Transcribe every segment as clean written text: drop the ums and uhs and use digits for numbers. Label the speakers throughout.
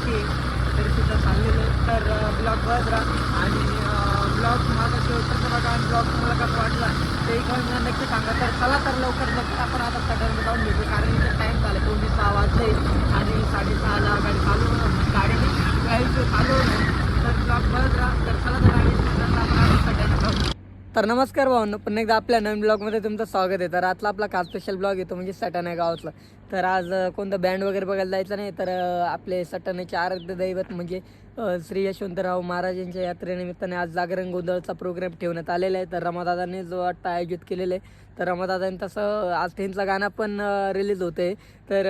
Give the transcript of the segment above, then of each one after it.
Speaker 1: बाकी आहे तरी सुद्धा चाललेलं आहे. तर ब्लॉग बघत राहा आणि ब्लॉग माझा शेवटचा बघा आणि ब्लॉग तुम्हाला कसं वाटला ते एक मला नक्की सांगा. तर चला तर लवकर आपण आता सटरमध्ये जाऊन भेटू कारण इथे टाईम झाला 6:30 वाजले आणि 6:30ला गाडी गाडीने चालू तर ब्लॉग बघत राहा. तर चला तर गाडी आपण सटरला जाऊ. तर नमस्कार भावांनो, पुन्हा एकदा आपल्या नवीन ब्लॉगमध्ये तुमचं स्वागत आहे. तर आजला आपला खास स्पेशल ब्लॉग येतो म्हणजे सटाणा गावातला. तर आज कोणतं बँड वगैरे बघायला जायचं नाही, तर आपले सटाण्याचे आराध्य दैवत म्हणजे श्री यशवंतराव महाराजांच्या यात्रेनिमित्ताने आज जागरण गोंधळचा प्रोग्राम ठेवण्यात आलेला आहे. तर रमादादांनी जो वाटतं आयोजित केलेलं आहे. तर रमादादांनी तसं आज त्यांचं गाणं पण रिलीज होतं आहे. तर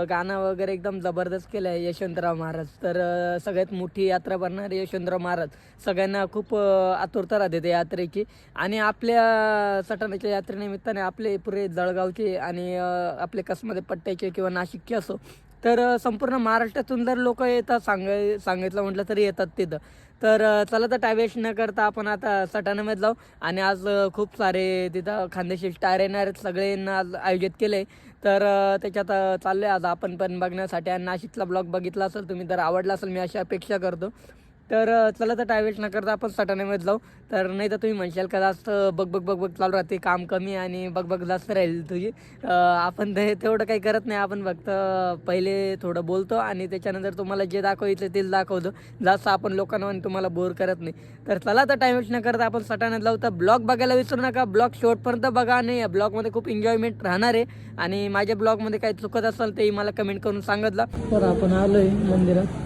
Speaker 1: गाणं वगैरे एकदम जबरदस्त केलं आहे यशवंतराव महाराज. तर सगळ्यात मोठी यात्रा भरणारे यशवंतराव महाराज, सगळ्यांना खूप आतुरता राहते त्या यात्रेची. आणि आपल्या सटाण्याच्या यात्रेनिमित्ताने आपले पुरे जळगावचे आणि आपले कसमध्ये पट्ट्याचे किंवा नाशिकचे असो, तर संपूर्ण महाराष्ट्रातून जर लोक येतात सांगितलं म्हटलं तरी येतात तिथं. तर चला तर टाइम वेस्ट न करता आपण आता सटाण्यामध्ये जाऊ. आणि आज खूप सारे तिथं खानदेशी स्टार येणार आहेत, सगळ्यांना आज आयोजित केले. तर त्याच्यात चाललं आहे आज आपण पण बघण्यासाठी. आणि नाशिकचा ब्लॉग बघितला असेल तुम्ही, तर आवडला असेल मी अशी अपेक्षा करतो. तर चला तर टाइम वेस्ट न करता आपण सटाण्यामध्ये जाऊ. तर नाही तर तुम्ही म्हणशाल का जास्त बघ चालू राहते, काम कमी आणि बघ जास्त राहील तुझी. आपण तेवढं काही करत नाही. आपण फक्त पहिले थोडं बोलतो आणि त्याच्यानंतर तुम्हाला जे दाखवायचं तेच दाखवतो. जास्त आपण लोकांना तुम्हाला बोर करत नाही. तर चला तर टाइम वेस्ट न करता आपण सटाण्यात जाऊ. तर ब्लॉग बघायला विसरू नका, ब्लॉग शेवटपर्यंत बघा. आणि या ब्लॉगमध्ये खूप एन्जॉयमेंट राहणार आहे. आणि माझ्या ब्लॉगमध्ये काही चुकत असेल तेही मला कमेंट करून सांगितलं. तर आपण आलो आहे मंदिरात.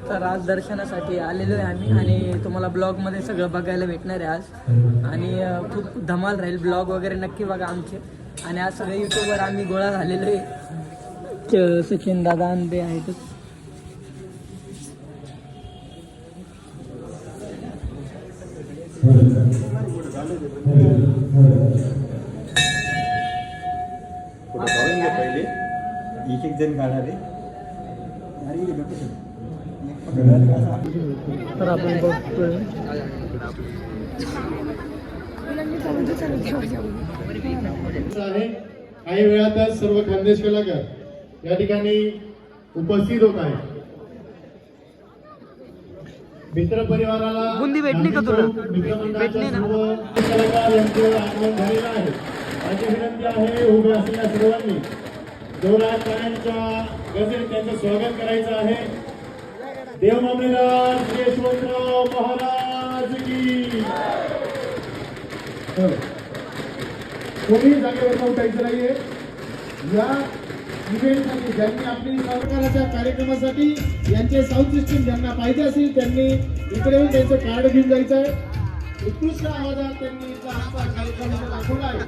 Speaker 1: तर आज दर्शनासाठी आलेलो आहे आम्ही आणि तुम्हाला ब्लॉगमध्ये सगळं बघायला भेटणार आहे आज. आणि खूप धमाल राहील, ब्लॉग वगैरे नक्की बघा आमचे. आणि आज सगळे यूट्यूबवर आम्ही गोळा झालेलो आहे. सचिन दादा आणि ते आहेतच.
Speaker 2: एक जण गाणार
Speaker 1: तर आपण बघतोय
Speaker 3: काही वेळातच सर्व खानदेश कलाकार या ठिकाणी उपस्थित होत आहे. मित्र परिवाराला
Speaker 1: बुंदी भेटली का तुला? भेटली ना?
Speaker 3: कलाकार यांचे आगमन झालेलं आहे. माझी विनंती आहे उभे असलेल्या सर्वांनी जोरात टाळ्यांच्या गजरेत त्यांचं स्वागत करायचं आहे. देव मामलेदार श्री यशवंतराव महाराज की. कोणी जागेवर उठायचं नाहीये. या इव्हेंटसाठी ज्यांनी आपली सरकाराच्या कार्यक्रमासाठी यांचे साऊंड सिस्टीम ज्यांना पाहिजे असेल त्यांनी इकडे येऊन त्यांचं कार्ड घेऊन जायचं आहे. उत्कृष्ट आवाजात त्यांनी आमचा कार्यक्रम दाखवला आहे.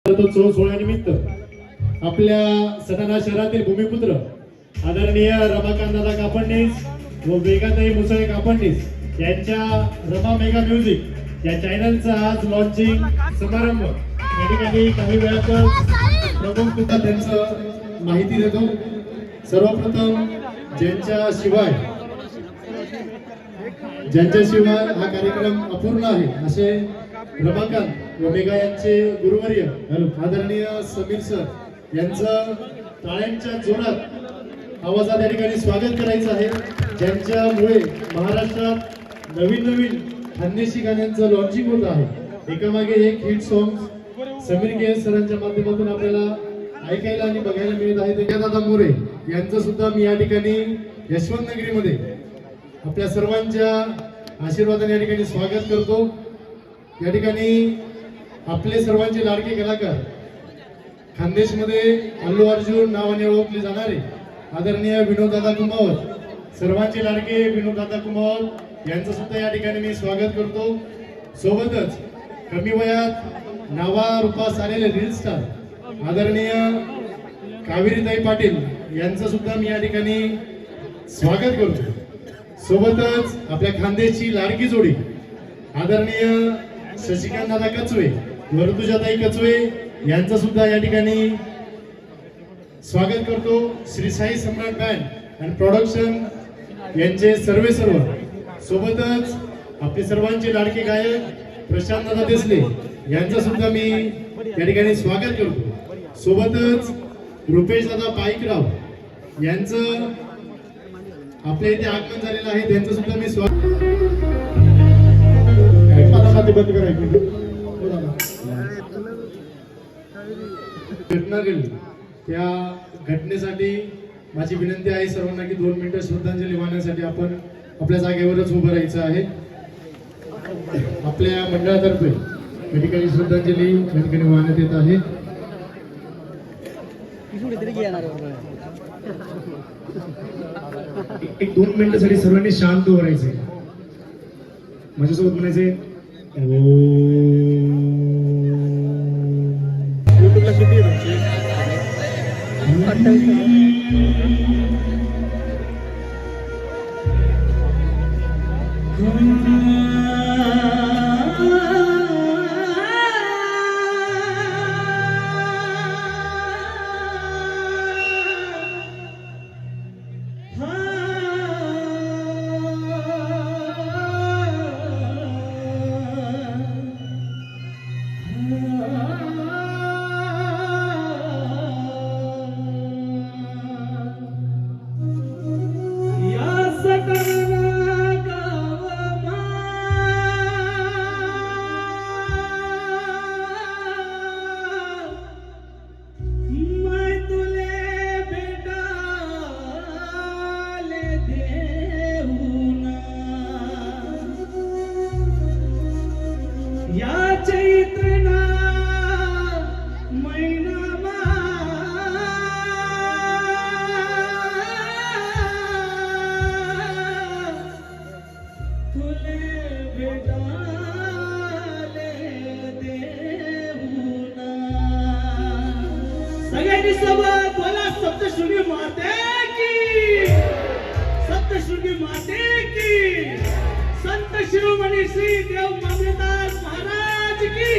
Speaker 3: त्यांना सोहळ्यानिमित्त आपल्या सटाणा शहरातील भूमिपुत्र आदरणीय रमाकांत दादा कापडणीस व वेगाताई मुसळे कापडणीस यांच्या रमा मेगा म्युझिक या चॅनलचा आज लॉन्चिंग समारंभ या ठिकाणी काही वेळातच प्रमुख सुद्धा त्यांचं माहिती देतो. सर्वप्रथम ज्यांच्याशिवाय हा कार्यक्रम अपूर्ण आहे असे रमाकांत व मेघा यांचे गुरुवर्य आदरणीय समीर सर यांचं टाळ्यांच्या जोरात आवाजात या ठिकाणी स्वागत करायचं आहे. ज्यांच्यामुळे महाराष्ट्रात नवीन खानदेशी गाण्यांचं लॉन्चिंग होत आहे. एकामागे एक हिट सॉंग समीर के सरांच्या माध्यमातून आपल्याला ऐकायला आणि बघायला मिळत आहे. दादा मोरे यांचं सुद्धा मी या ठिकाणी यशवंत नगरीमध्ये आपल्या सर्वांच्या आशीर्वादाने या ठिकाणी स्वागत करतो। या ठिकाणी आपले सर्वांचे लाडके कलाकार खानदेशमध्ये अल्लू अर्जुन नावाने ओळखले जाणारे आदरणीय विनोददादा कुमावत, सर्वांचे लाडके विनोददादा कुमावत यांचं सुद्धा या ठिकाणी मी स्वागत करतो। सोबतच कमी वयात नावा रूपास आलेले रील स्टार आदरणीय कावेरीताई पाटील यांचं सुद्धा मी या ठिकाणी स्वागत करतो। सोबतच आपल्या खानदेशची लाडकी जोडी आदरणीय शशिकांत दादा कचवे, वरदुजाताई कचवे यांचं सुद्धा या ठिकाणी स्वागत करतो। श्री साई सम्राट बँड आणि प्रोडक्शन यांचे सर्व सोबतच आपले सर्वांचे लाडके गायक प्रशांत दादा देसले यांचं सुद्धा मी या ठिकाणी स्वागत करतो। सोबतच रुपेश दादा पाईकराव यांचं आपल्या इथे आगमन झालेलं आहे, त्यांचं सुद्धा मी स्वागत बंद घटना घडली त्या घटनेसाठी माझी विनंती आहे सर्वांना की 2 मिनिटं श्रद्धांजली वाहण्यासाठी आपण आपल्या जागेवरच उभं राहायचं आहे। आपल्या मंडळातर्फे या ठिकाणी श्रद्धांजली या ठिकाणी वाहण्यात येत आहे। एक 2 मिनिटासाठी सर्वांनी शांत उभं राहायचंय, माझ्यासोबत म्हणायचे
Speaker 4: सगळ्यांनी सोबत बोला सप्तशृंगी माते की, सप्तशृंगी माते की, संत शिरोमणी श्री देव मामलेदार महाराज की।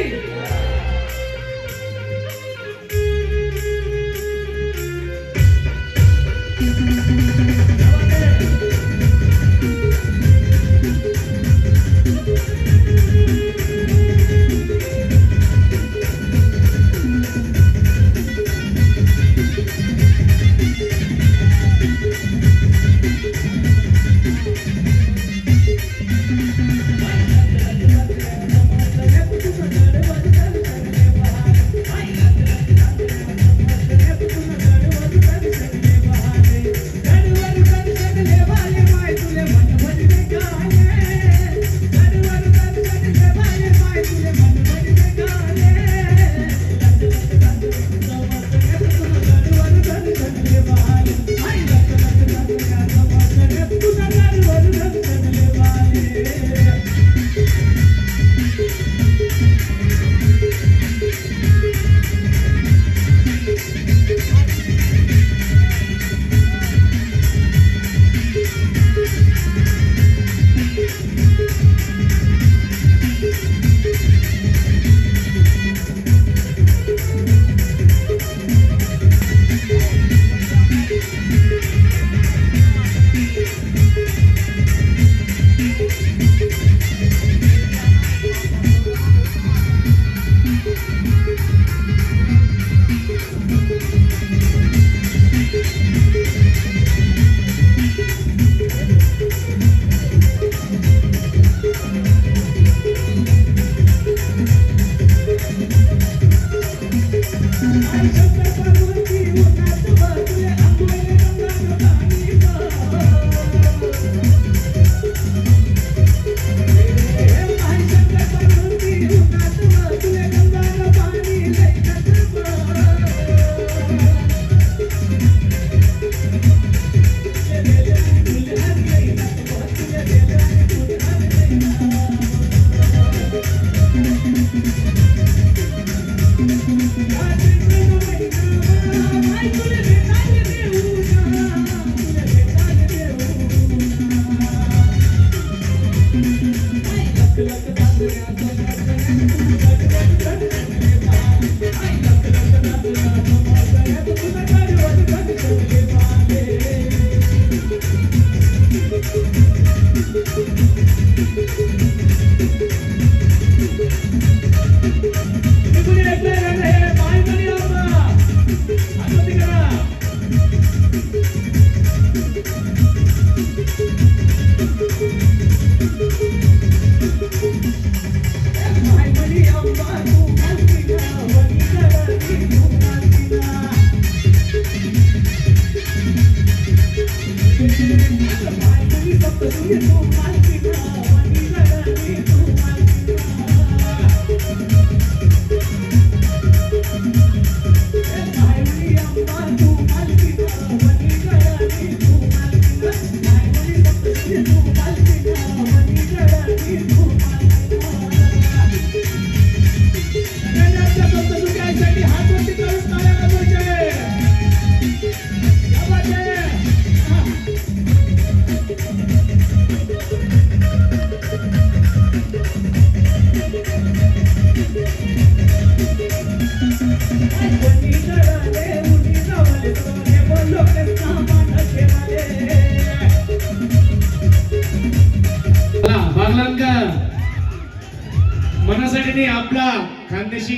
Speaker 3: मनासाठी आपला खानदेशी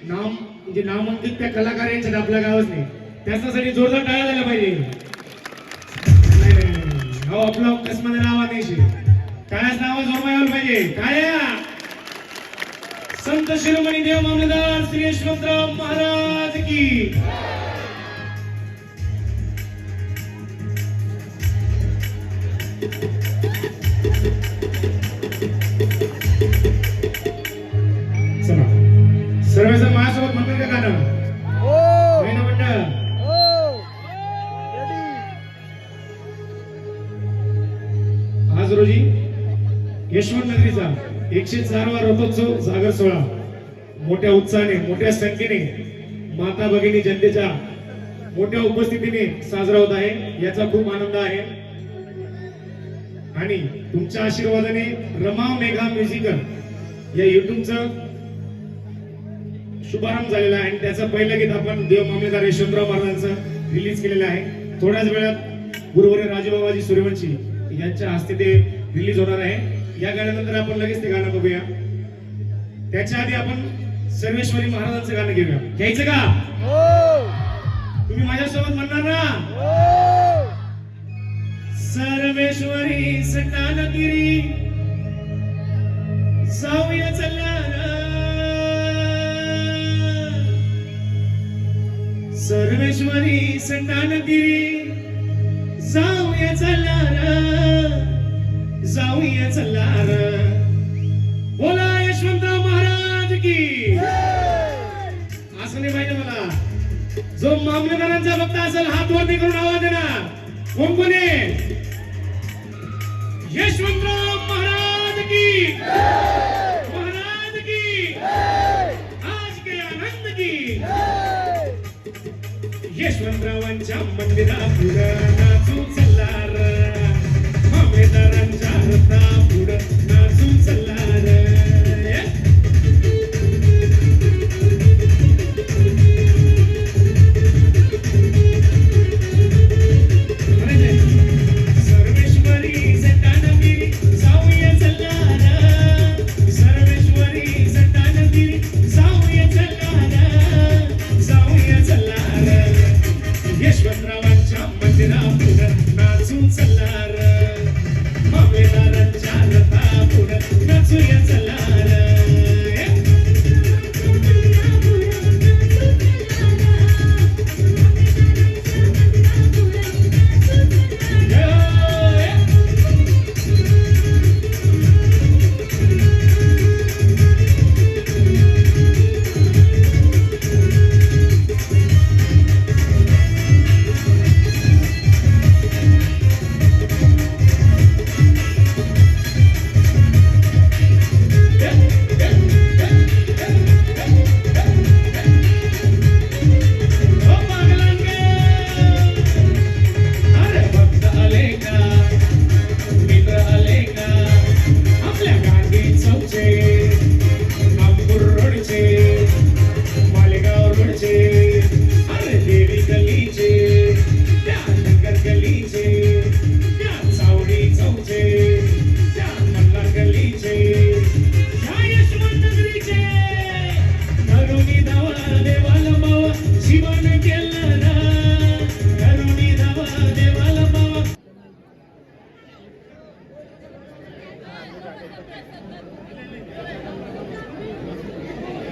Speaker 3: नाम म्हणजे नामांकित त्या कलाकार यांच्यात आपल्या गावच नाही त्याच्यासाठी जोरदार टाळ्या झाल्या पाहिजे. हो आपलं कसमध्ये नाव नाही टाळ्याच नाव जोर यायला पाहिजे. टाळ्या संत शिरोमणी देव मामलेदार श्री यशवंतराव महाराज की. चला सर्वजण माझ्यासोबत म्हणतात का गाणं महिना मंडळ. आज रोजी यशवंत नगरीचा 104वा रथोत्सव सागर सोहळा मोठ्या उत्साहाने मोठ्या संख्येने माता भगिनी जनतेच्या मोठ्या उपस्थितीने साजरा होत आहे. याचा खूप आनंद आहे आणि तुमच्या आशीर्वादाने रमा मेघा म्युझिकल या युट्यूबचं शुभारंभ झालेला आहे आणि त्याचं पहिलं गीत आपण देव मामलेदार यशवंतराव महाराजांचं रिलीज केलेलं आहे. थोड्याच वेळात गुरुवर्य राजबाबाजी सूर्यवंशी यांच्या हस्ते ते रिलीज होणार आहे. या गाण्यानंतर आपण लगेच ते गाणं बघूया. त्याच्या आधी आपण सर्वेश्वरी महाराजांचं गाणं घेऊया. घ्यायचं का? तुम्ही माझ्यासोबत म्हणणार ना? सर्वेश्वरी सटानगिरी जाऊया चला सर्वेश्वरी सटानगिरी जाऊया चला जाऊया चला बोला यशवंतराव महाराज की. असं नाही पाहिजे मला. जो मामलेदारांचा भक्त असेल हात वरती करून आवाज देणार. कोण कोण आहे? यशवंतराव महाराज की महाराज की आज के आनंद की. यशवंतरावांच्या मंदिरापुढं नाचू चल्लार मामलेदारांच्या रथापुढं नाचू चल्लार. सर्वेश्वरी सटानगिरी जाऊया चल्लार सर्वेश्वरी सटानगिरी जाऊया चल्लार जाऊया चल्लार. यशवंतरावांच्या मंदिरापुढं नाचून चल्लार मामलेदारांच्या रथा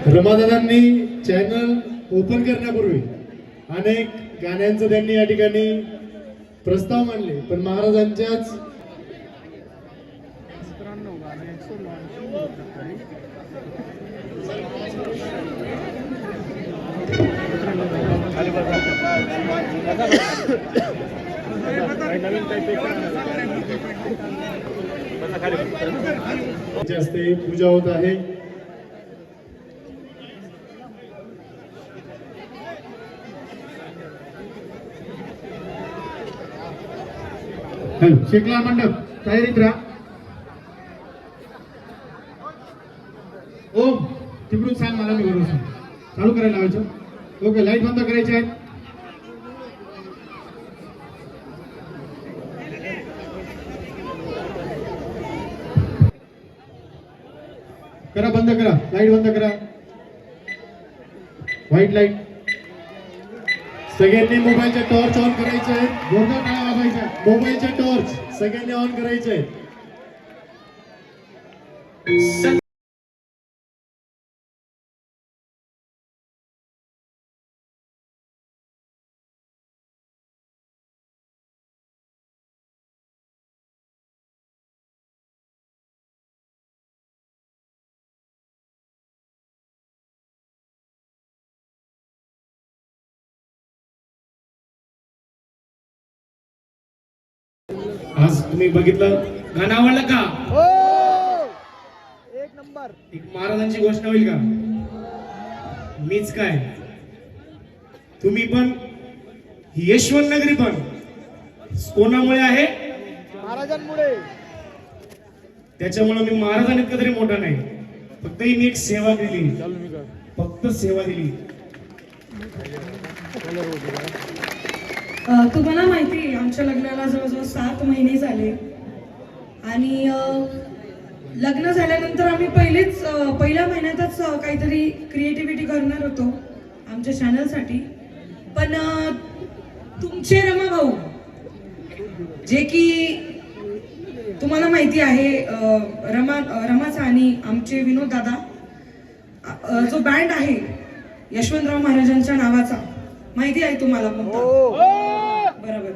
Speaker 3: रमादादांनी चॅनल ओपन करण्यापूर्वी अनेक गाण्यांचं त्यांनी या ठिकाणी प्रस्ताव मांडले, पण महाराजांच्याच हस्ते पूजा होत आहे. हॅलो, शेखला मंडप तयारीत राहा. ओम तिकडून सांग मला, मी बरोबर सांग. चालू करायला लावायचं. ओके, लाईट बंद करायची आहे. करा, बंद करा, लाईट बंद करा. White light. सगळ्यांनी मोबाईलचे टॉर्च ऑन करायचे आहेत. जोरदार टाळ्या वाजवायच्या. मोबाईलचे टॉर्च सगळ्यांनी ऑन करायचे आहेत. आज तुम्ही बघितलं, गाणं आवडलं का?
Speaker 1: एक नंबर.
Speaker 3: एक महाराजांची घोषणा होईल का? मीच काय, तुम्ही पण, यशवंत नगरी पण कोणामुळे आहे?
Speaker 1: महाराजांमुळे.
Speaker 3: त्याच्यामुळे मी महाराजांनी कधी मोठा नाही, फक्त मी एक सेवा दिली, फक्त सेवा दिली.
Speaker 5: तुम्हाला माहिती आहे, आमच्या लग्नाला जवळजवळ 7 महिने झाले आणि लग्न झाल्यानंतर आम्ही पहिल्या महिन्यातच काहीतरी क्रिएटिव्हिटी करणार होतो आमच्या चॅनलसाठी. पण तुमचे रमा भाऊ, जे की तुम्हाला माहिती आहे, रमाचा आणि आमचे विनोद दादा, जो बँड आहे यशवंतराव महाराजांच्या नावाचा, माहिती आहे तुम्हाला कोणता? बरोबर.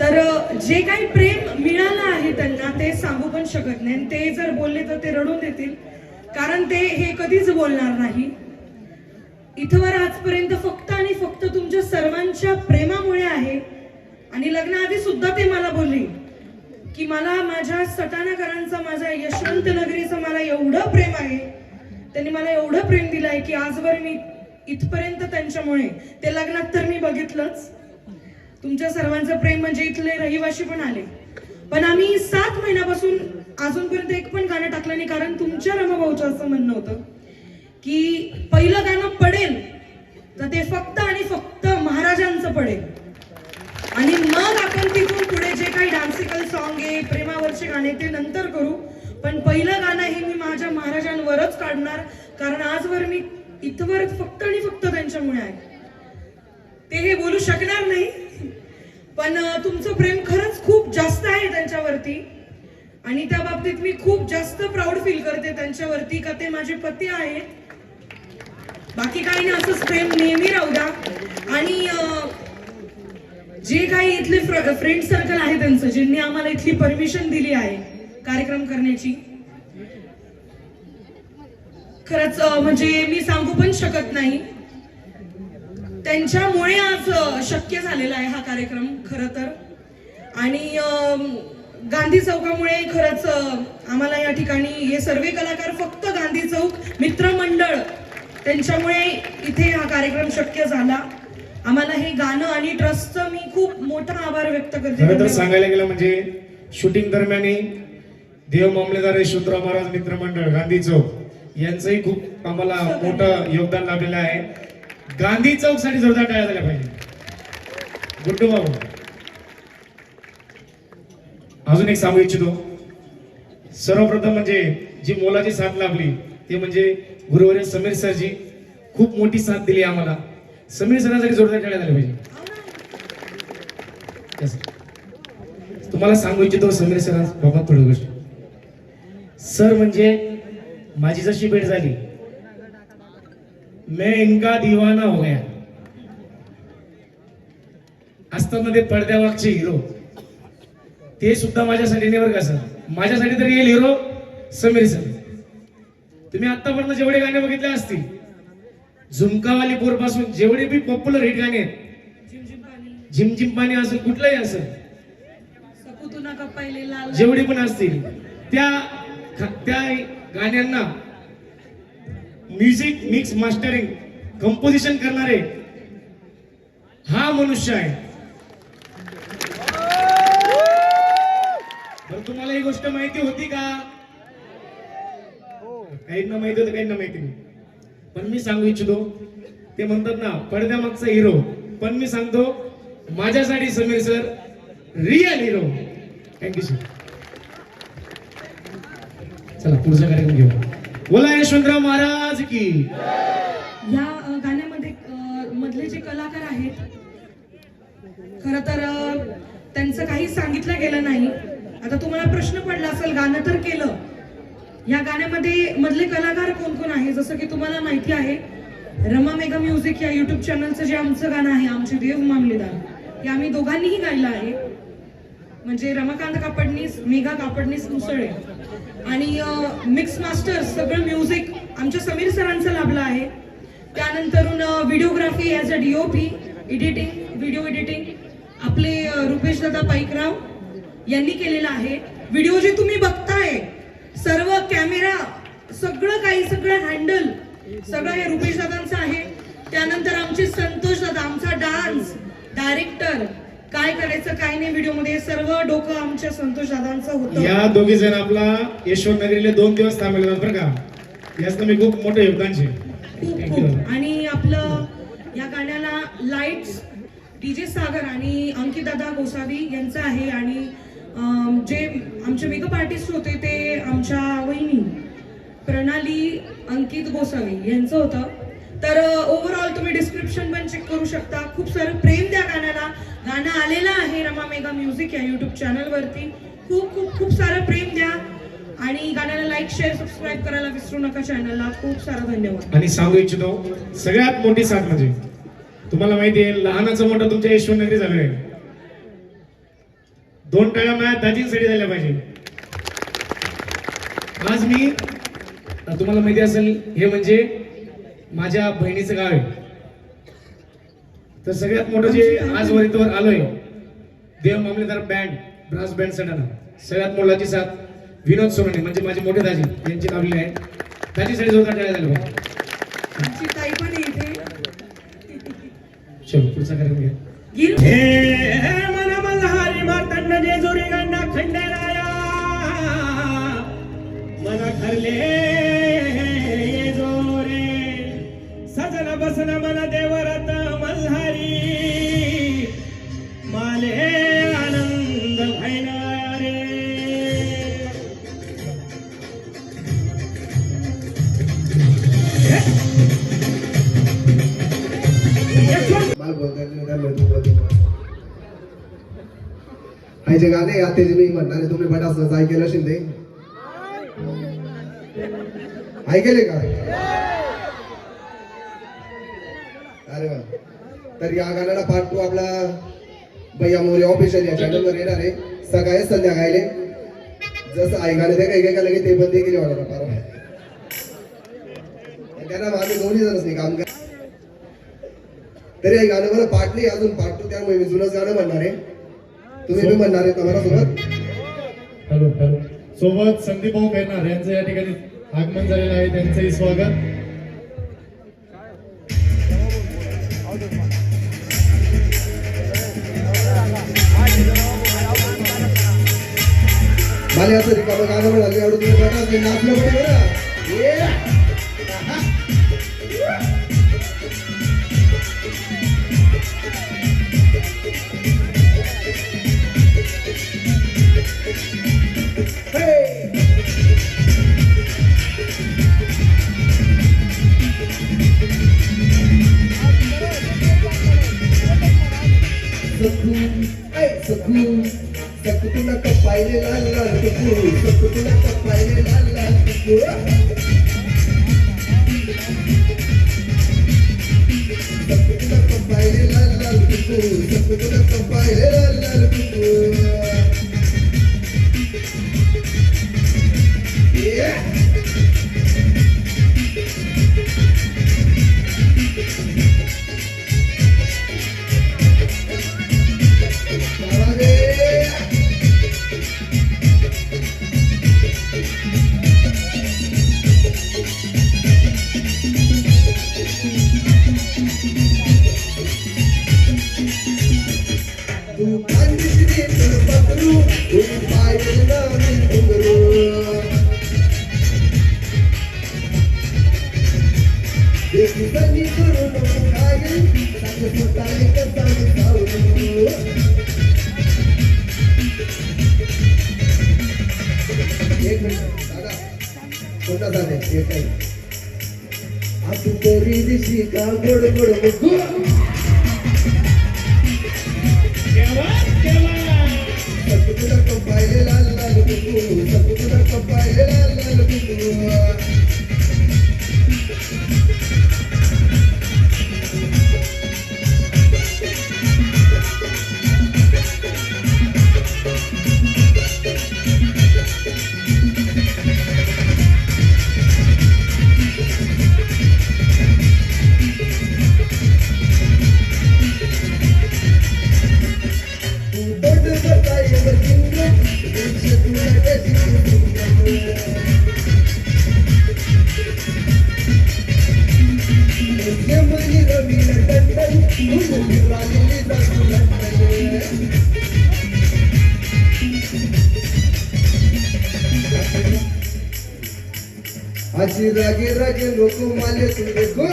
Speaker 5: तर जे काही प्रेम मिळालं आहे त्यांना ते सांगू पण शकत नाही. ते जर बोलले तर ते रडून देतील, कारण ते हे कधीच बोलणार नाही. इथवर आजपर्यंत फक्त आणि फक्त तुमच्या सर्वांच्या प्रेमामुळे आहे. आणि लग्नाआधी सुद्धा ते मला बोलले की मला माझ्या सटाणाकरांचा, माझ्या यशवंत नगरीचं मला एवढं प्रेम आहे, त्यांनी मला एवढं प्रेम दिलं आहे की आजवर मी इथपर्यंत त्यांच्यामुळे. ते लग्नात तर मी बघितलंच, तुमच्या सर्वांचं प्रेम म्हणजे इथले रहिवाशी पण आले. पण आम्ही 7 महिन्यापासून अजूनपर्यंत एक पण गाणं टाकलं नाही, कारण तुमच्या रमाभाऊचं असं म्हणणं होतं की पहिलं गाणं पडेल तर ते फक्त आणि फक्त महाराजांचं पडेल, आणि मग आपण तिथून पुढे जे काही डान्सिकल सॉन्ग आहे, प्रेमावरचे गाणे, ते नंतर करू. पण पहिलं गाणं हे मी माझ्या महाराजांवरच काढणार, कारण आजवर मी इथवर फक्त आणि फक्त त्यांच्यामुळे आहे. ते हे बोलू शकणार नाही, पण तुमचं प्रेम खरंच खूप जास्त आहे त्यांच्यावरती, आणि त्या बाबतीत मी खूप जास्त प्राऊड फील करते त्यांच्यावरती, का ते माझे पती आहेत. बाकी काही नाही, असंच प्रेम नेहमी राहू द्या. आणि जे काही इथले फ्रेंड सर्कल आहे त्यांचं, ज्यांनी आम्हाला इथली परमिशन दिली आहे कार्यक्रम करण्याची, खरंच म्हणजे मी सांगू पण शकत नाही. त्यांच्यामुळे आज शक्य झालेला आहे हा कार्यक्रम खरं तर. आणि गांधी चौकामुळे खरंच आम्हाला या ठिकाणी हे सर्व कलाकार, फक्त गांधी चौक मित्रमंडळ, त्यांच्यामुळे इथे हा कार्यक्रम शक्य झाला. आम्हाला हे गाणं आणि ट्रस्टचं मी खूप मोठा आभार व्यक्त करते.
Speaker 3: खरं तर सांगायला गेलं म्हणजे शूटिंग दरम्यान देव मामलेदार यशवंतराव महाराज मित्रमंडळ गांधी चौक यांचंही खूप आम्हाला मोठं योगदान लाभलेलं आहे. गांधी चौक साठी जोरदार टाळ्या झाल्या पाहिजे. गुड्डू भाऊ, अजून एक सांगू इच्छितो. सर्वप्रथम म्हणजे जी मोलाची साथ लाभली ते म्हणजे गुरुवर्य समीर सरजी, खूप मोठी साथ दिली आम्हाला. समीर सरांसाठी जोरदार टाळ्या झाल्या पाहिजे. तुम्हाला सांगू इच्छितो समीर सरांबाबत थोडी गोष्ट.
Speaker 4: सर म्हणजे माझी जशी भेट झाली, मैं इनका दीवाना हो गया. असताना ते पडद्यामागचे हिरो, ते सुद्धा माझ्यासाठी नाही बरं का सर. माझ्यासाठी तर येईल हिरो समीर सर. तुम्ही आतापर्यंत जेवढे गाणे बघितले असतील, झुमकावाली पोर पासून जेवढे बी पॉप्युलर हिट गाणे आहेत, झिमझिम पाणी असेल, कुठलंही असेल,
Speaker 5: सकुतुना कपायले लाल
Speaker 4: जेवढे पण असतील, त्या गाण्यांना म्युझिक मिक्स मास्टरिंग कंपोजिशन करणारे हा मनुष्य आहे. तर तुम्हाला ही गोष्ट माहिती होती का? काहींना माहिती होतं, काहींना माहिती नाही. पण मी सांगू इच्छितो, ते म्हणतात ना पडद्यामागचा हिरो, पण मी सांगतो माझ्यासाठी Sameer sir real hero. Thank you sir. चला पुढचा कार्यक्रम घेऊ. बोला यशवंतराव महाराज की.
Speaker 5: या गाण्यामध्ये मधले जे कलाकार आहेत, खर तर त्यांचं काही सांगितलं गेलं नाही. आता तुम्हाला प्रश्न पडला असेल, गाणं तर केलं, या गाण्यामध्ये मधले कलाकार कोण कोण आहे? जसं की तुम्हाला माहिती आहे, रमा मेगा म्युझिक या युट्यूब चॅनलचं जे आमचं गाणं आहे, आमचे देव मामलेदार, हे आम्ही दोघांनीही गायलं आहे. म्हणजे रमाकांत कापडनीस, मेघा कापडनीस मुसळे, आणि मिक्स मास्टर सगळं म्युझिक आमच्या समीर सरांचं लाभलं आहे. त्यानंतरून videography as a DOP, editing, video editing आपले रुपेश दादा पाईकराव यांनी केलेलं आहे. व्हिडिओ जे तुम्ही बघताय, सर्व कॅमेरा, सगळं काही, सगळं हँडल, सगळं हे रुपेश दादांचं आहे. त्यानंतर आमचे संतोष दादा, आमचा डान्स डायरेक्टर, काय करायचं काय नाही व्हिडिओ मध्ये, सर्व डोकं आमच्या संतोष दादांचं होतं.
Speaker 4: या दोघी जण आपला यशवंत नगरीले 2 दिवस थांबले जातात बरं का. याचं मी खूप मोठं योगदान आहे.
Speaker 5: खूप. आणि आपलं या गाण्याला लाईट्स DJ सागर आणि अंकित दादा गोसावी यांचं आहे. आणि जे आमचे मेकअप आर्टिस्ट होते ते आमच्या वहिनी प्रणाली अंकित गोसावी यांचं होतं. तर ओव्हरऑल तुम्ही डिस्क्रिप्शन पण चेक करू शकता. खूप सारं प्रेम द्या गाण्याला. गाणं आलेलं आहे रमा मेगा म्युझिक या युट्यूब चॅनलवरती. खूप खूप खूप सारं प्रेम द्या आणि गाण्याला लाईक, शेअर, सबस्क्राईब करायला विसरू नका चॅनलला. खूप सारा धन्यवाद.
Speaker 4: आणि सांगू इच्छितो, सगळ्यात मोठी साथ म्हणजे तुम्हाला माहिती आहे, लहानाचं मोठं तुमच्या यशवंत नगरी झालं आहे. 2 टाळ्या माझ्या दाजींसाठी झाल्या पाहिजे. आज मी, तुम्हाला माहिती असेल, हे म्हणजे माझ्या बहिणीचं गाव आहे. तर सगळ्यात मोठं जे आज वरीतवर आलोय, देव मामलेदार बँड, ब्रास बँड सटाणा, सगळ्यात मोलाची साथ विनोद सोनवणे म्हणजे माझे मोठे दाजी यांची लावलेली आहे. दाजीसाठी जोरदार टाळ्या झाल्या पाहिजे.
Speaker 5: आमची ताई पण आहे इथे.
Speaker 4: चलो पुढचा कार्यक्रम घ्या.
Speaker 5: गिर
Speaker 4: हे मन मल्हारी मार्तंड जेजुरी गंडा खंडेराया, मन ठरले जोरे, सजन बसन मन देवरत मल्हारी, माले आनंद भैना रे.
Speaker 6: जे गाणे आता जे मी म्हणणार तुम्ही बटास ऐकेलं शिंदे ऐकले का? अरे वा. तर या गाण्याला पार्ट 2 आपला भैया मोरे ऑफिशियल या चॅनलवर येणार आहे सकाळी संध्याकाळी. जसं ऐकायला ते काही काय लगे ते पण देखील वाढवणार पार. त्यांना आम्ही दोन्ही जणच नाही काम कर. तरी हे गाणं मला पार्ट नाही, अजून पार्ट 2, त्यामुळे मी जुनंच गाणं म्हणणार आहे. तुम्ही बी म्हणणार आहे तुम्हाला सोबत.
Speaker 3: Hello hello. सोबत संदीप भाऊ पेरणार यांचं या ठिकाणी आगमन झालेलं आहे, त्यांचंही स्वागत.
Speaker 6: मला असं रिकामं गाणं म्हणाले एवढं तुम्ही बटास नाचलं पाहिजे ना. सकू तुला कपायले लाल लाल सकू तुला कपायले लाल लाल तुला कंपायले लाल लाल कुकू तुला कंपायले लाल लाल कुकू तू कांदीची तर पत्रू तू पायले नामी घुंगरू देखी सनी करू नको काय सांग स्वतःले कसा सावरू एक मिनिट दादा कोणता झाले एक काही आता तरी दिशी का गोड गोड मुकू तुला कंपायले लाल लाल कुकू तुला कंपायले लाल लाल कुकू अशी रागे रागे नको माले तुझे गो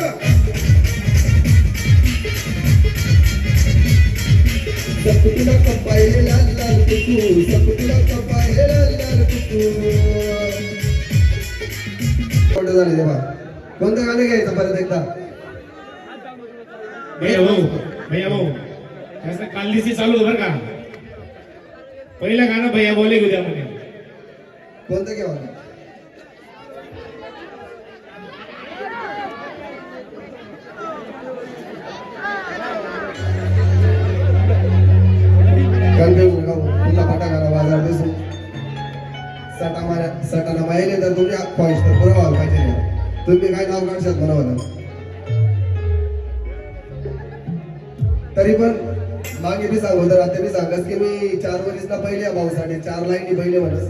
Speaker 6: तुला कंपायले लाल लाल कुकू तुला कंपायले लाल लाल कुकू कोणतं झालं तेव्हा कोणतं गाणं घ्यायचं परत एकदा
Speaker 4: भैया भाऊ त्याचं कालनीची चालू होतं बरं का पहिलं गाणं भैया बोले उद्या म्हणे
Speaker 6: कोणतं घ्यावं तुला फाटा करा बाजार दिसू सटाना माहिले तर तुम्ही पॉईंट तर पुरा व्हायला पाहिजे तुम्ही काय नाव काढशात म्हणा तरी पण मागे बी सांगू तर आता मी सांगस की मी 4 वर्षना पहिले भाऊसाठी 4 लाईनी पहिले म्हणस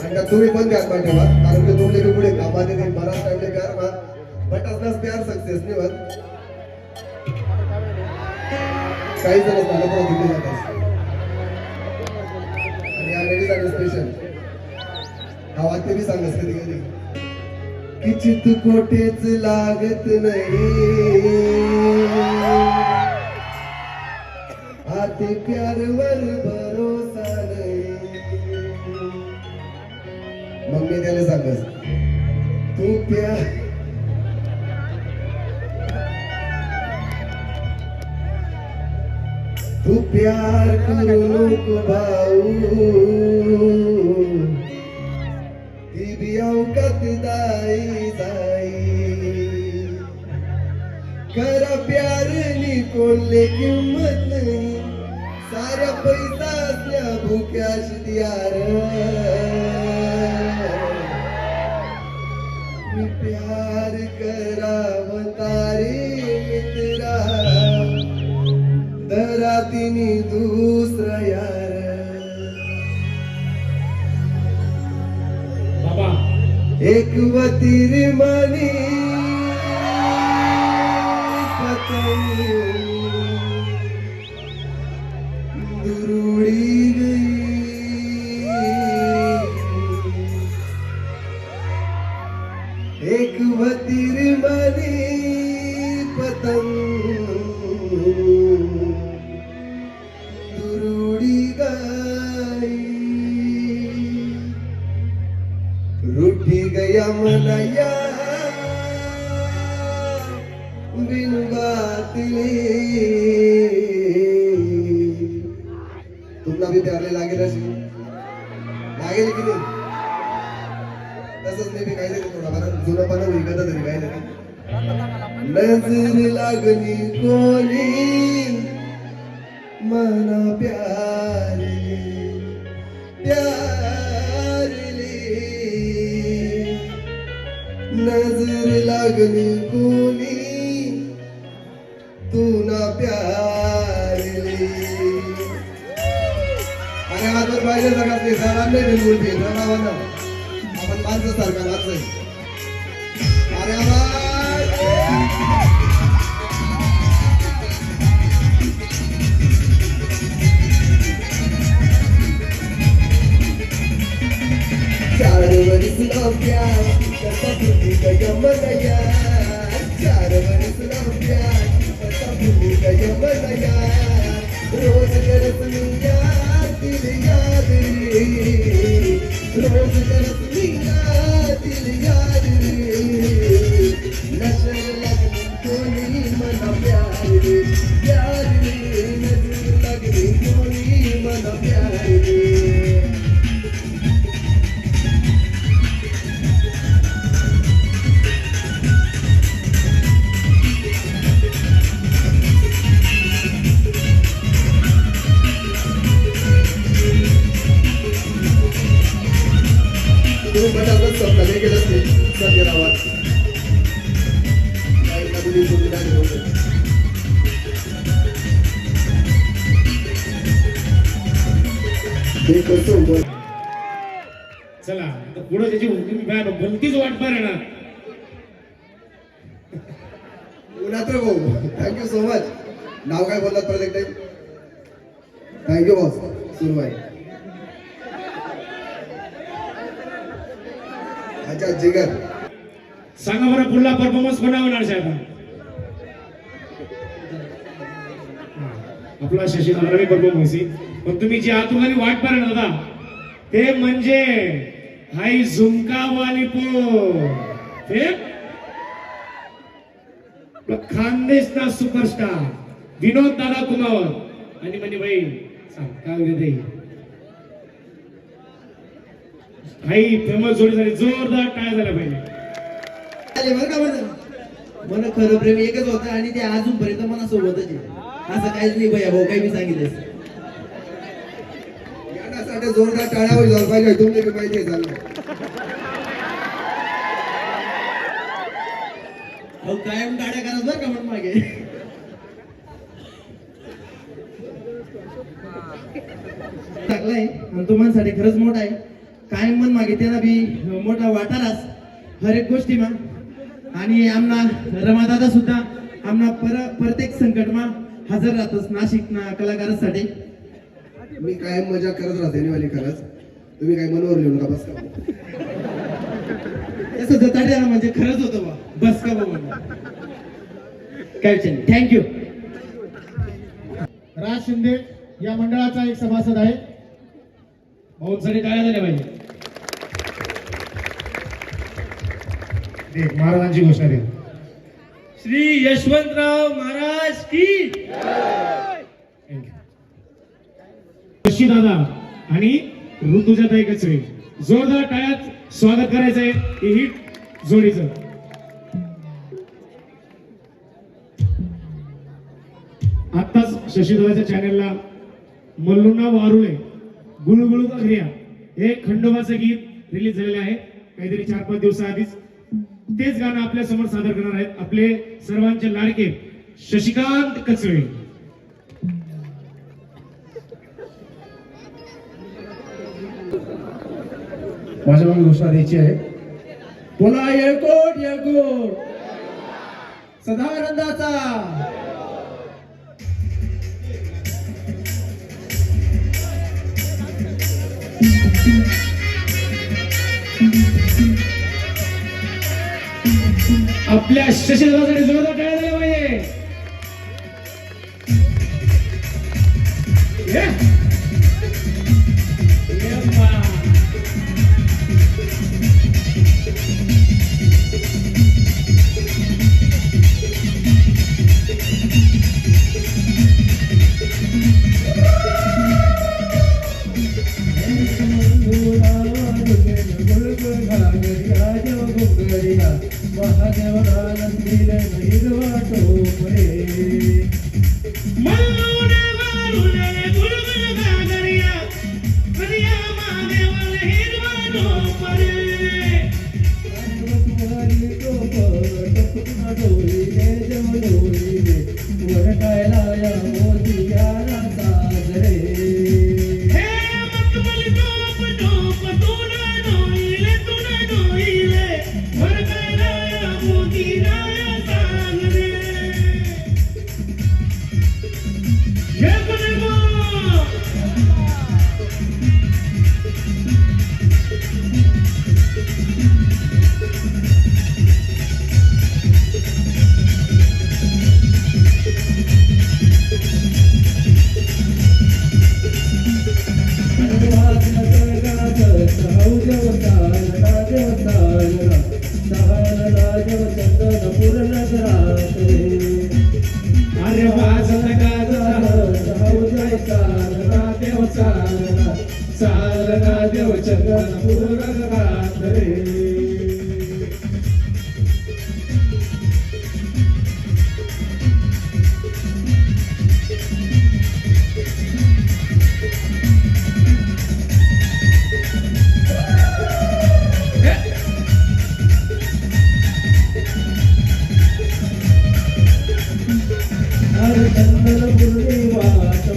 Speaker 6: आणि तुम्ही पण प्यार पाठवा कारण की तुमले बी पुढे कामात येते बराच टाइमले प्यार मा बट असलाच प्यार सक्सेस नाही होत काही जण मला पण दिले जातात आणि या लेडीज स्पेशल गावात ते बी सांगस कधी कधी कि चित कोटेच लागत नाही आते प्यारवर भरोसा नाही मग मी त्याला सांगस तू प्यार करू नको भाऊ ती भी औकत दाई जाई करा प्यार नी कोणले किंमत नाही साऱ्या पैसा असल्या भुक्याश दियार मी प्यार कराव तारी मित्रा दरा तिनी दुसरा यार
Speaker 4: बाबा
Speaker 6: एक वतीर मनी पतंग दुरुड़ी गई एक वतीर मनी पतंग रूठी गया मनया बिन बात तुम्हाला भी प्यारले लागेल की नाही तसं असंच नाही काहीतरी थोडाफार जुनपणा विकत तरी काहीतरी नजर लागली कोणी मना प्यारी प्यारी नजर लागली कोणी तू ना प्यारी अरे हातवर पाहिजे सगळ्यात नाही सगळ्यांना बिलकुल फी नावानं आपण माणसं सारखा माणसं अरे चार वर्ष प्यार कसा फुटी गमनया चार वर्ष प्यार कसा फुटी गमनया रोज करत मी याद याद रे रोज करत मी याद रे नजर लगनी कोणी मना प्यार रे प्यार रे नजर लगनी कोणी मना प्यार रे बटाटा स्वतःने गेलं ते संजय रावात
Speaker 4: चला आता पुढे त्याची भलतीच वाट पाहणार
Speaker 6: उन्हात्र भाऊ थँक्यू सो मच नाव काय बोललात प्रत्येक टाइम थँक्यू बॉस सुरुवाई अच्छा जिगर
Speaker 4: सांगा बरं पुढला परफॉर्मन्स कोणा होणार साहेब आपला शशी नारायणी परफॉर्मन्स पण तुम्ही जी आतुराने वाट पाहणार दादा ते म्हणजे हाय झुमका वाली ते खानदेशचा सुपरस्टार विनोद दादा कुमावत आणि म्हणजे बाई सांग काय होते हाई फेमस जोडी झाली जोरदार टाळ्या झाल्या पाहिजे
Speaker 7: बरं का मन खरं प्रेम एकच होतं आणि ते अजूनपर्यंत मनासोबतच आहे असं काहीच नाही भैया भाऊ काही मी सांगितलं
Speaker 6: यासाठी जोरदार टाळ्या होईल पाहिजे तुमचे बी माहिती आहे चाललं
Speaker 7: अहो कायम गाड्या करत बरं का म्हणून मागे टाकलाय आणि तो माणसाठी खरंच मोठा आहे कायम मन मागे त्याला बी मोठा वाटालाच हर एक गोष्टी मा आणि आमना रमादादा सुद्धा आमना प्रत्येक संकटमा हजर राहतच नाशिक ना कलाकारांसाठी
Speaker 6: मी कायम मजा करत राहते निवाली खरंच तुम्ही काय मनोवर लिहू नका बस का
Speaker 7: तसं जताडे म्हणजे खरंच होतं बा बस का बघून काय थँक्यू
Speaker 3: राज शिंदे या मंडळाचा एक सभासद आहे
Speaker 4: भाऊंसाठी टाळ्या झाल्या पाहिजे
Speaker 3: महाराजांची घोषणा दे
Speaker 4: श्री यशवंतराव महाराज की शशी दादा आणि ऋतुजाताई कचरे जोरदार टाळ्यात स्वागत करायचंय हिट जोडीचं आत्ताच शशीदादाच्या चॅनलला मल्लुना वारुळे गुळगुळू का घ्रिया हे खंडोबाचं गीत रिलीज झालेलं आहे काहीतरी 4-5 दिवसाआधीच तेच गाणं आपल्या समोर सादर करणार आहेत आपले सर्वांचे लाडके शशिकांत कचरे
Speaker 3: माझ्या मग घोषणा द्यायची आहे
Speaker 7: बोला येळकोट येळकोट सदानंदाचा
Speaker 4: आपल्या शशीदादासाठी जोरदार टाळ्या झाल्या पाहिजे
Speaker 7: घागरिया महादेव आनंदीले हिरवा टोपरे
Speaker 4: मल्लूने वालूने गुलगुल गागरिया करिया महादेवाला हिरवा डोपरे
Speaker 7: तुम्हारी टोपर टपकना डोरीले जव डोरीले वरटायला या मोतिया साजरे
Speaker 4: हे मतमल डोप डोप तुना डोईले वरकायला या मोतीया सागरे हे कोणगो अरे वाजत चालना देव चंदन पूर्ण रे
Speaker 7: अरे चंदन पूर्णिमा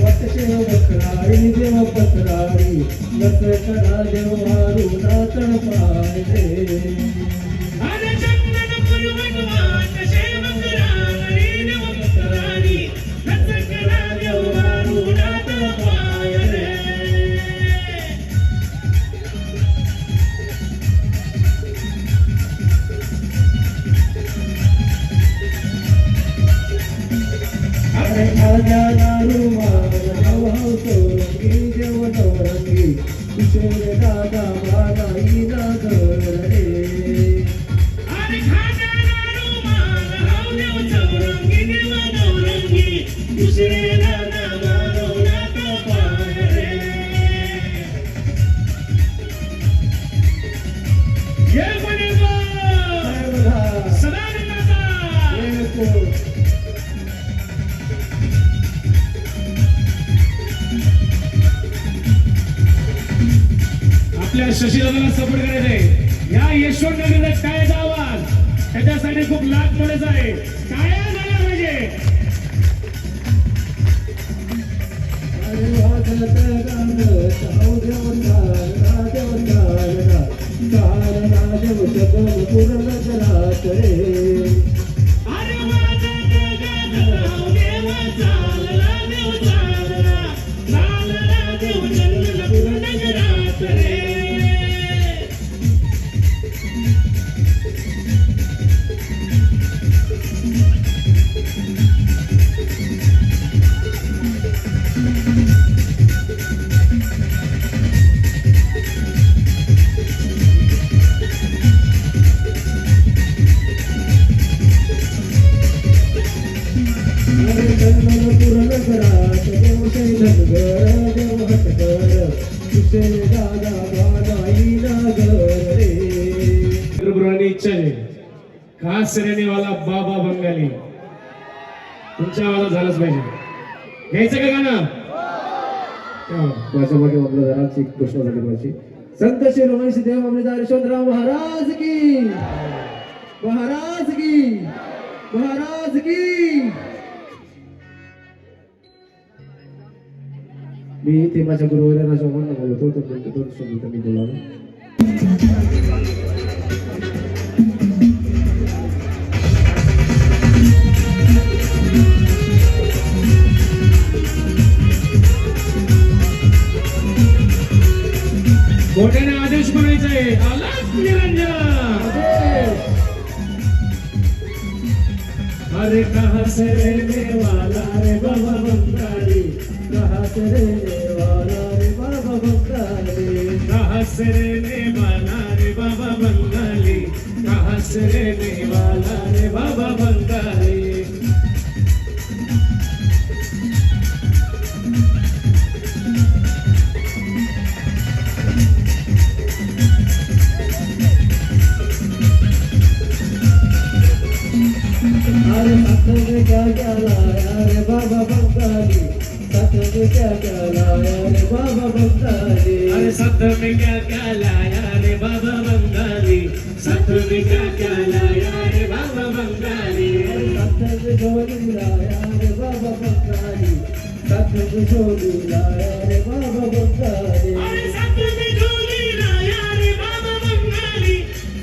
Speaker 7: वटशेव बकरारी देव पत्रारी लसकरा देव मारू नाचण पायरे
Speaker 4: अरे चंदन पुरवटवाट शेवकरारी देवपत्रारी लचकरा देवारू नाथ पाय रे
Speaker 7: अरे आजा दारू मार हव सोरंगी देव नवरंगी किशोर दादा बाला इना घर रे
Speaker 4: अरे खाजा दारू मार हाव देव चौरंगी देव नवरंगी दुसरे दादा मारो नाथ पाय रे ये बनेगा सदानंदाचा आपल्या शशीदादाला सपोर्ट करायचं आहे या यशवंत नगरला टाळ्याचा आवाज त्याच्यासाठी खूप लाख मोलाचा आहे टाळ्या झाल्या पाहिजे
Speaker 7: अरे वाजत गाणं चाव देव चालना देव चालना चालना देव जगन पूर्ण जरात रे
Speaker 4: अरे वाजत गाणं देव चालला देव चालला चालला देव चंदन पूर्ण जगात रे
Speaker 7: अरे चंदन पूर्ण जरात देव शैलन घर देव हटकर किशोर दादा बाला इना घर रे
Speaker 4: गुरुवारी इच्छा आहे खास श्रेणीवाला बाबा बंगाली तुमच्या आवाजात झालंच पाहिजे घ्यायचं का गाणं
Speaker 7: माझ्यामध्ये आपल्या जराची एक घोषणा झाली माझी संत श्री रमेश देव अमृता यशवंतराव महाराज की महाराज की महाराज की मी इथे माझ्या गुरुवाऱ्यांना जेव्हा बोलतो तर दोन शब्द मी बोलावे
Speaker 4: मोठ्याने आदेश म्हणायचा आहे आलाच निरंजन
Speaker 7: अरे कहाँ से रहने वाला रे बाबा बंगाली कहाँ से रहने वाला रे बाबा बंगाली
Speaker 4: कहाँ से रहने वाला रे बाबा बंगाली कहाँ से रहने वाला रे बाबा बंगाली
Speaker 7: केला रे बाबा बंगाली साथ में क्या केला रे बाबा बंगाली
Speaker 4: अरे साथ में क्या क्या लाया रे बाबा बंगाली साथ में क्या क्या लाया रे बाबा बंगाली
Speaker 7: साथ में झोली लाया रे बाबा बंगाली साथ में झोली लाया रे बाबा बंगाली
Speaker 4: अरे साथ में झोली लाया रे बाबा बंगाली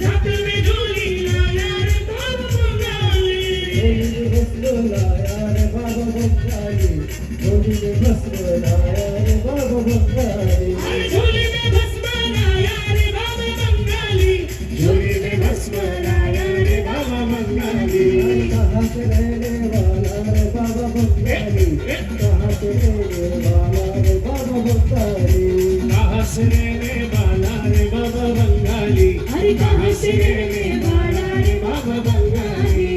Speaker 4: साथ में झोली लाया रे बाबा बंगाली
Speaker 7: बसलो लाया रे बाबा बंगाली झोली में बसलो लाया रे बाबा बंगाली
Speaker 4: अरे झोली में भस्म लाया रे बाबा बंगाली झोली में भस्म लाया रे बाबा बंगाली
Speaker 7: कहाँ से रहने वाला रे बाबा बंगाली कहाँ से रहने वाला रे बाबा बंगाली
Speaker 4: कहाँ से रहने वाला रे बाबा बंगाली
Speaker 5: अरे कहाँ से रहने वाला रे
Speaker 4: बाबा बंगाली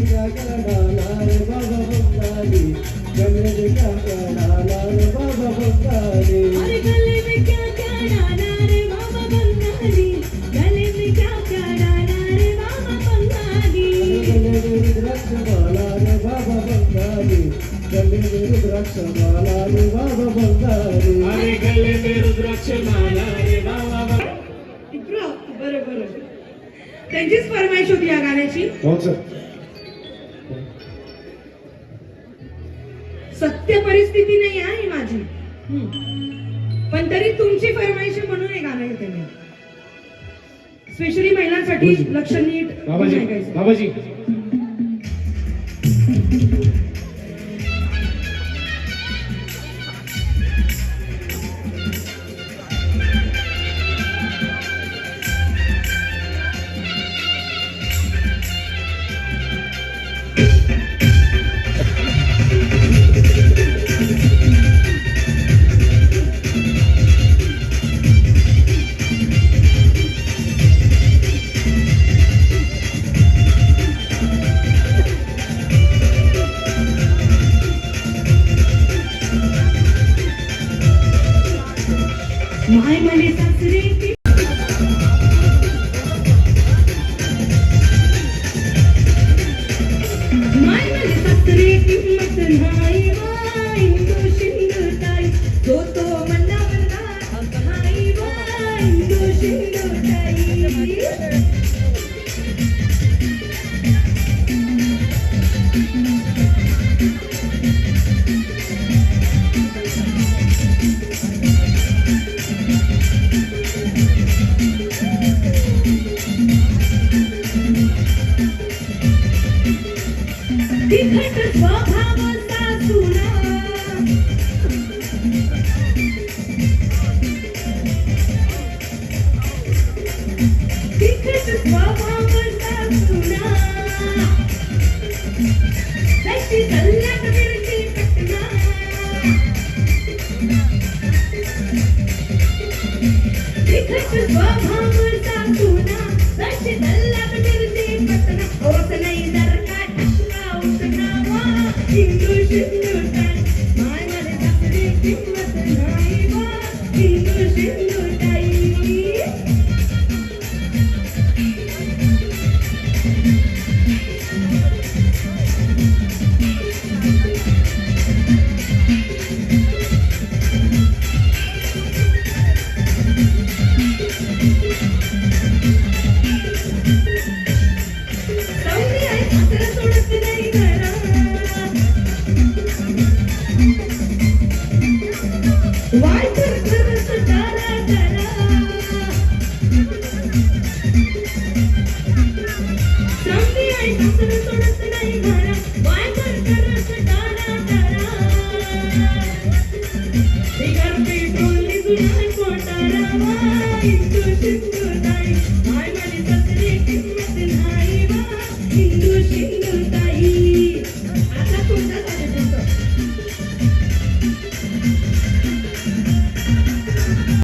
Speaker 7: क्या क्या डाला रे बाबा बंगाली गले में क्या क्या डाला रे बाबा बंगाली
Speaker 5: अरे गले में क्या क्या डाला रे बाबा बंगाली गले में क्या क्या डाला रे बाबा बंगाली
Speaker 7: गले में रुद्राक्ष माला रे बाबा बंगाली गले में रुद्राक्ष माला रे बाबा बंगाली
Speaker 4: अरे गले में रुद्राक्ष माला रे बाबा
Speaker 5: बरोबर त्यांचीच फरमाईश होती या गाण्याची
Speaker 4: हो सर
Speaker 5: सत्य परिस्थिती नाही आहे ही माझी पण तरी तुमची फरमाईश म्हणून हे गाणं घेते मी स्पेशली महिलांसाठी लक्ष नीट
Speaker 4: बाबाजी
Speaker 5: ऐकायचं.
Speaker 4: बाबाजी
Speaker 5: माय म्हणे सासरे की माय म्हणे सासरे किंमत नाही वाई तो शिंदताई तो तो मन्ना मन्ना नाही वाई तो शिंदताई तिखट स्वभाव सासूना तिखट स्वभाव सासूना तशी सल्लात मिरची पटना तिखट स्वभाव सासूना तशी सल्लात मिरची पटना ओस नाही जर का हिंदू शिंदू ताई माय माझे सासरे किंमत नाही वा हिंदू शिंदू ताई सावली आई सासरा सोडत नाही घरा वायकर करत तारा तारा सावली आई सासरा सोडत नाही घरा वायकर करत तारा तारा बिगर पेट्रोल निघून पोटारा हिंदू शिंदू ताई माय